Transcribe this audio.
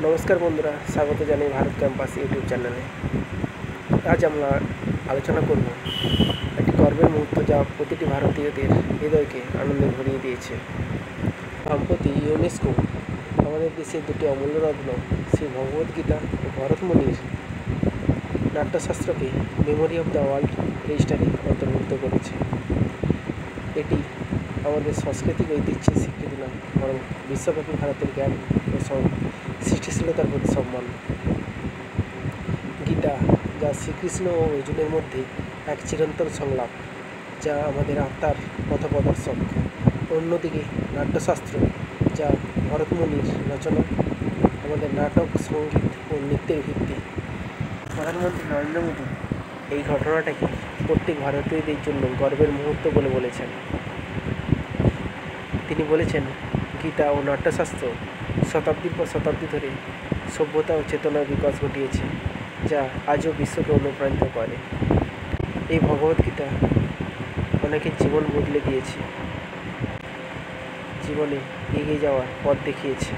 নমস্কার বন্ধুরা, স্বাগত জানাই ভারত ক্যাম্পাস ইউটিউব চ্যানেলে। আজ আমরা আলোচনা করব একটি গর্বের মুহূর্ত যা প্রতিটি ভারতীয়দের হৃদয়কে আনন্দে ভরিয়ে দিয়েছে। সম্প্রতি ইউনেস্কো আমাদের দেশের দুটি অমূল্য রত্ন শ্রী ভগবদ্গীতা ও ভরতমুনির নাট্যশাস্ত্রকে মেমোরি অফ দ্য ওয়ার্ল্ড রেজিস্টারে অন্তর্ভুক্ত করেছে। এটি আমাদের সাংস্কৃতিক ঐতিহ্যের স্বীকৃতি নয়, বরং বিশ্বব্যাপী ভারতের জ্ঞান ও সৃষ্টিশীলতার প্রতি সম্মান। গীতা, যা শ্রীকৃষ্ণ ও অর্জুনের মধ্যে এক চিরন্তন সংলাপ, যা আমাদের আত্মার পথপ্রদর্শক। অন্যদিকে নাট্যশাস্ত্র, যা ভরতমুনির রচনা, আমাদের নাটক, সঙ্গীত ও নৃত্যের ভিত্তি। প্রধানমন্ত্রী নরেন্দ্র মোদী এই ঘটনাটাকে প্রত্যেক ভারতীয়দের জন্য গর্বের মুহূর্ত বলে বলেছেন। তিনি বলেছেন, গীতা ও নাট্যশাস্ত্র শতাব্দীর পর শতাব্দী ধরে সভ্যতা ও চেতনার বিকাশ ঘটিয়েছে, যা আজও বিশ্বকে অনুপ্রাণিত করে। এই ভগবদ্গীতা অনেকের জীবন বদলে দিয়েছে, জীবনে এগিয়ে যাওয়ার পথ দেখিয়েছে।